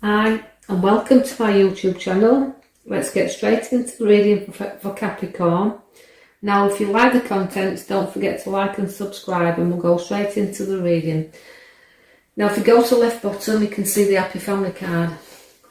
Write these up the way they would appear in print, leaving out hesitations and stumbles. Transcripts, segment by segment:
Hi, and welcome to my YouTube channel. Let's get straight into the reading for Capricorn. Now, if you like the contents, don't forget to like and subscribe, and we'll go straight into the reading. Now, if you go to the left bottom, you can see the Happy Family card.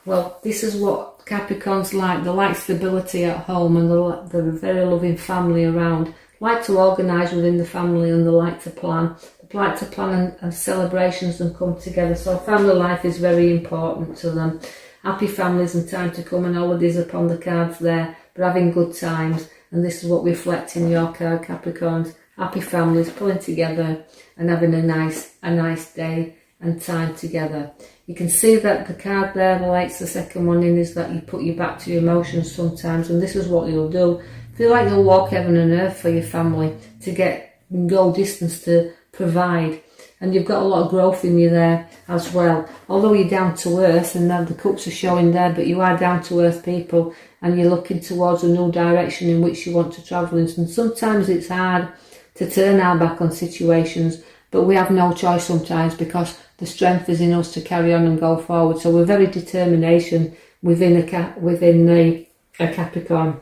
Well, this is what Capricorns like. They like stability at home, and they're a very loving family around. Like to organise within the family, and they like to plan. They like to plan and celebrations and come together. So family life is very important to them. Happy families and time to come, and holidays upon the cards there. But having good times, and this is what reflects in your card, Capricorns. Happy families pulling together and having a nice day and time together. You can see that the card there relates the second one in, is that you put you back to your emotions sometimes, and this is what you'll do. Feel like you'll walk heaven and earth for your family to go distance to provide, and you've got a lot of growth in you there as well. Although you're down to earth, and now the cups are showing there, but you are down to earth people, and you're looking towards a new direction in which you want to travel in. And sometimes it's hard to turn our back on situations, but we have no choice sometimes, because the strength is in us to carry on and go forward. So we're very determination within a Capricorn.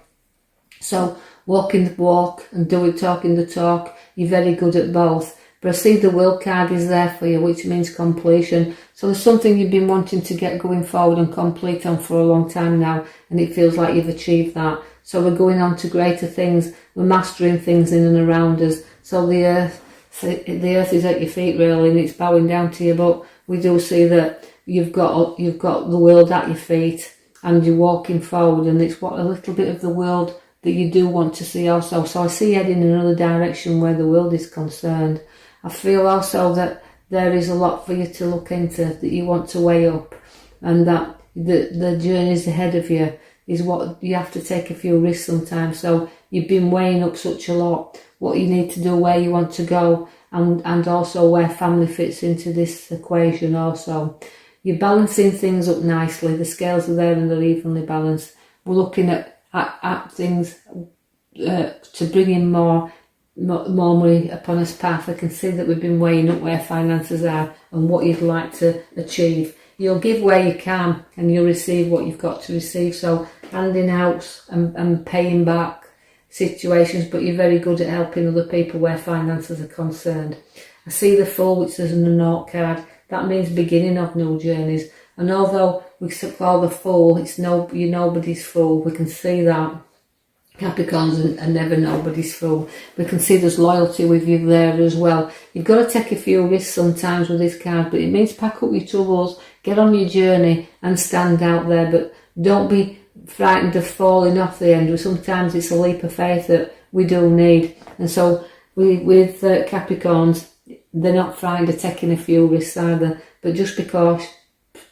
So walking the walk and talking the talk, you're very good at both. But I see the World card is there for you, which means completion. So there's something you've been wanting to get going forward and complete on for a long time now, and it feels like you've achieved that. So we're going on to greater things. We're mastering things in and around us. So the earth is at your feet really, and it's bowing down to you. But we do see that you've got the world at your feet, and you're walking forward, and it's what a little bit of the world that you do want to see also. So I see you heading in another direction where the world is concerned. I feel also that there is a lot for you to look into, that you want to weigh up, and that the journeys ahead of you is what you have to take a few risks sometimes. So you've been weighing up such a lot, what you need to do, where you want to go, and also where family fits into this equation also. You're balancing things up nicely. The scales are there and they're evenly balanced. We're looking at things to bring in more money upon us path. I can see that we've been weighing up where finances are and what you'd like to achieve. You'll give where you can, and you'll receive what you've got to receive. So handing out and paying back situations, but you're very good at helping other people where finances are concerned. I see the Fool, which is an Naught card. That means beginning of new journeys. And although we call the Fool, you're nobody's fool. We can see that Capricorns are never nobody's fool. We can see there's loyalty with you there as well. You've got to take a few risks sometimes with this card, but it means pack up your troubles, get on your journey and stand out there, but don't be frightened of falling off the end. Sometimes it's a leap of faith that we do need. And so with Capricorns, they're not frightened of taking a few risks either, but just because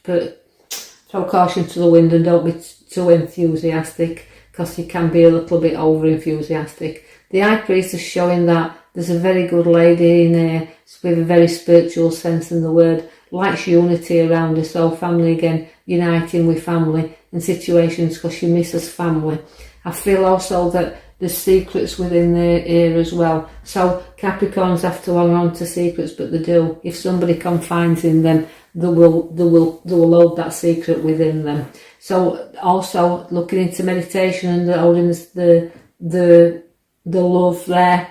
throw caution to the wind and don't be too enthusiastic, because you can be a little bit over enthusiastic. The High Priest is showing that there's a very good lady in there with a very spiritual sense in the word, likes unity around her. So family again, uniting with family in situations because she misses family. I feel also that there's secrets within their ear as well. So Capricorns have to hang on to secrets, but they do. If somebody confides in them, they will hold that secret within them. So also looking into meditation and holding the love there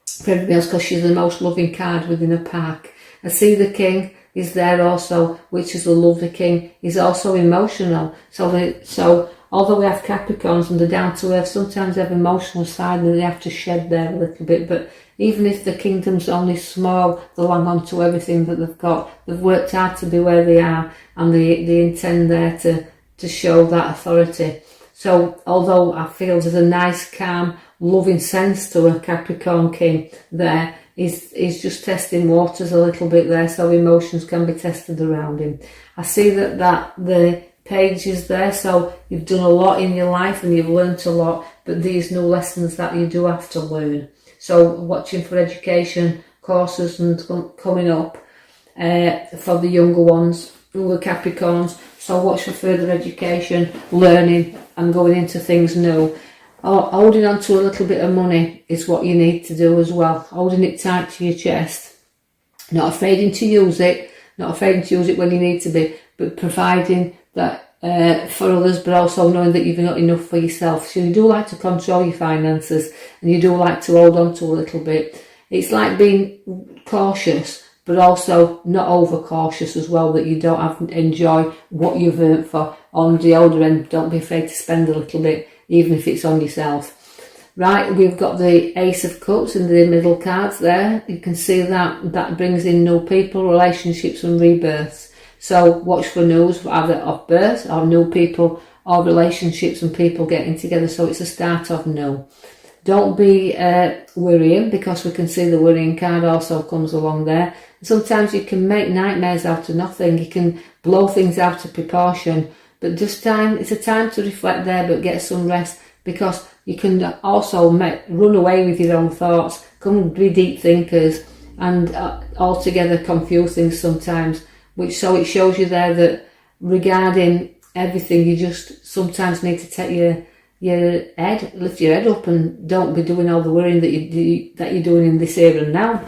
for everybody else, because she's the most loving card within a pack. I see the King is there also, which is the lovely King. He's also emotional. So although we have Capricorns and they're down to earth, sometimes they have emotional side and they have to shed there a little bit. But even if the kingdom's only small, they'll hang on to everything that they've got. They've worked hard to be where they are, and they intend there to show that authority. So although I feel there's a nice, calm, loving sense to a Capricorn King there, he's just testing waters a little bit there, so emotions can be tested around him. I see that the Page is there, so you've done a lot in your life and you've learnt a lot, but these new lessons that you do have to learn. So watching for education courses and coming up for the younger ones who are Capricorns. So watch for further education, learning and going into things new. Holding on to a little bit of money is what you need to do as well. Holding it tight to your chest. Not afraid to use it when you need to be, but providing that for others, but also knowing that you've not enough for yourself. So you do like to control your finances, and you do like to hold on to a little bit. It's like being cautious, but also not over cautious as well, that you don't enjoy what you've earned for. On the older end, don't be afraid to spend a little bit, even if it's on yourself. Right, we've got the Ace of Cups in the middle cards there. You can see that brings in new people, relationships and rebirths. So watch for news, either of birth or new people or relationships and people getting together. So it's a start of new. Don't be worrying, because we can see the worrying card also comes along there. Sometimes you can make nightmares out of nothing. You can blow things out of proportion. But it's a time to reflect there, but get some rest, because you can also run away with your own thoughts, come be deep thinkers, and altogether confuse things sometimes. So it shows you there that regarding everything, you just sometimes need to take lift your head up, and don't be doing all the worrying that you're doing in this here and now.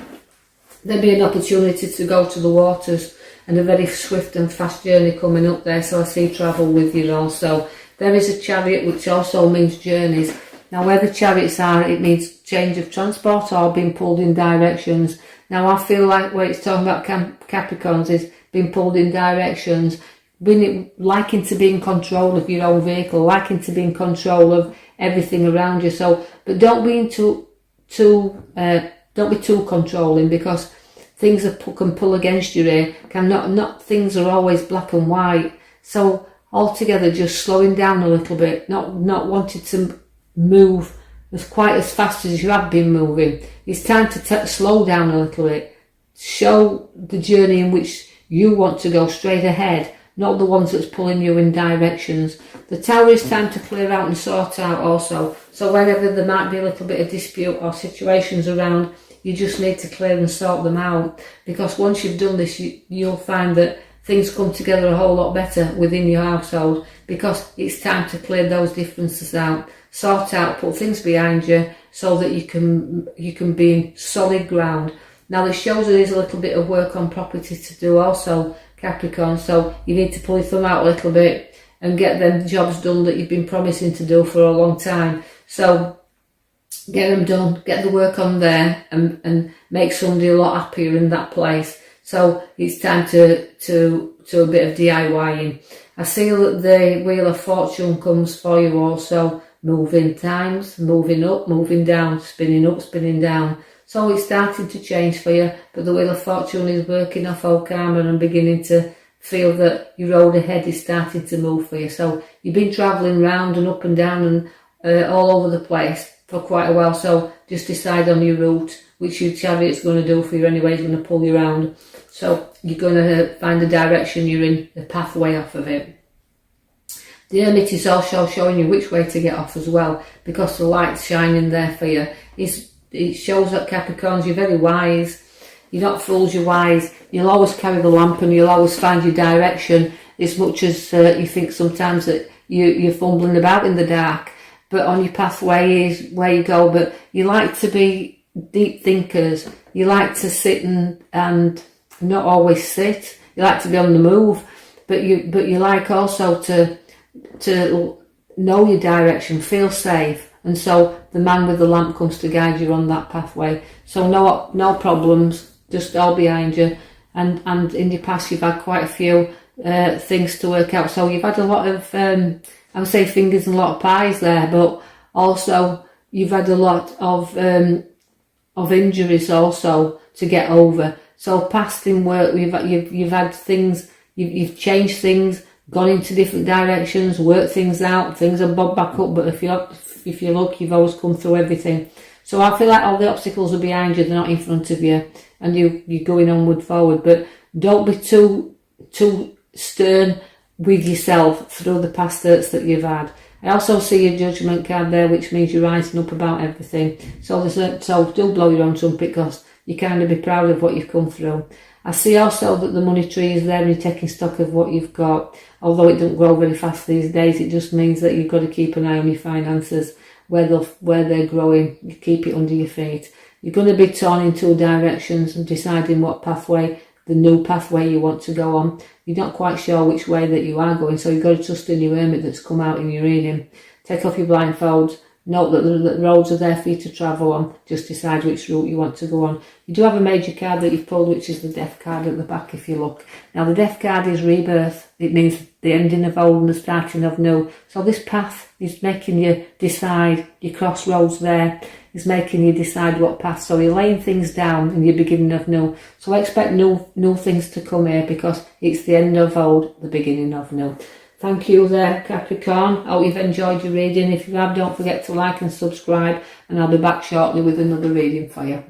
There'll be an opportunity to go to the waters, and a very swift and fast journey coming up there. So I see travel with you also. There is a chariot, which also means journeys. Now, where the chariots are, it means change of transport or being pulled in directions. Now, I feel like where it's talking about Capricorns is being pulled in directions, liking to be in control of your own vehicle, liking to be in control of everything around you. So, but don't be too controlling, because things can pull against you here. Not things are always black and white. So altogether, just slowing down a little bit, not wanting to move quite as fast as you have been moving. It's time to slow down a little bit. Show the journey in which you want to go straight ahead, not the ones that's pulling you in directions. The Tower is time to clear out and sort out also. So whenever there might be a little bit of dispute or situations around, you just need to clear and sort them out, because once you've done this, you'll find that things come together a whole lot better within your household, because it's time to clear those differences out, sort out, put things behind you, so that you can be in solid ground. Now, this shows there is a little bit of work on property to do also, Capricorn, so you need to pull your thumb out a little bit and get them jobs done that you've been promising to do for a long time. So get them done, get the work on there, and make somebody a lot happier in that place. So it's time to a bit of DIYing. I see that the Wheel of Fortune comes for you also. Moving times, moving up, moving down, spinning up, spinning down. So it's starting to change for you, but the Wheel of Fortune is working off old karma and beginning to feel that your road ahead is starting to move for you. So you've been travelling round and up and down and all over the place for quite a while. So just decide on your route, which your chariot's going to do for you anyway. It's going to pull you around. So you're going to find the direction you're in, the pathway off of it. The Hermit is also showing you which way to get off as well, because the light's shining there for you. It shows that Capricorns, you're very wise. You're not fools, you're wise. You'll always carry the lamp and you'll always find your direction, as much as you think sometimes that you're fumbling about in the dark. But on your pathway is where you go. But you like to be deep thinkers. You like to sit and not always sit. You like to be on the move. But you like also to know your direction, feel safe, and so the man with the lamp comes to guide you on that pathway. So no problems, just all behind you. And in your past you've had quite a few things to work out. So you've had a lot of I would say fingers and a lot of pies there, but also you've had a lot of injuries also to get over. So past in work, you've had things, you've changed things, gone into different directions, worked things out, things are bobbed back up, but if you look, you've always come through everything. So I feel like all the obstacles are behind you, they're not in front of you, and you're going onward forward. But don't be too stern with yourself through the past hurts that you've had. I also see your Judgment card there, which means you're rising up about everything. So do blow your own trumpet, because you kind of be proud of what you've come through. I see also that the money tree is there and you're taking stock of what you've got. Although it doesn't grow very fast these days, it just means that you've got to keep an eye on your finances, where they're growing. You keep it under your feet. You're going to be torn in two directions and deciding what pathway the new pathway you want to go on. You're not quite sure which way that you are going, so you've got to trust in your hermit that's come out in your reading. Take off your blindfold. Note that the roads are there for you to travel on. Just decide which route you want to go on. You do have a major card that you've pulled, which is the Death card at the back if you look. Now the Death card is rebirth. It means the ending of old and the starting of new. So this path is making you decide. Your crossroads there is making you decide what path. So you're laying things down and you're beginning of new. So I expect new things to come here because it's the end of old, the beginning of new. Thank you there, Capricorn. I hope you've enjoyed your reading. If you have, don't forget to like and subscribe, and I'll be back shortly with another reading for you.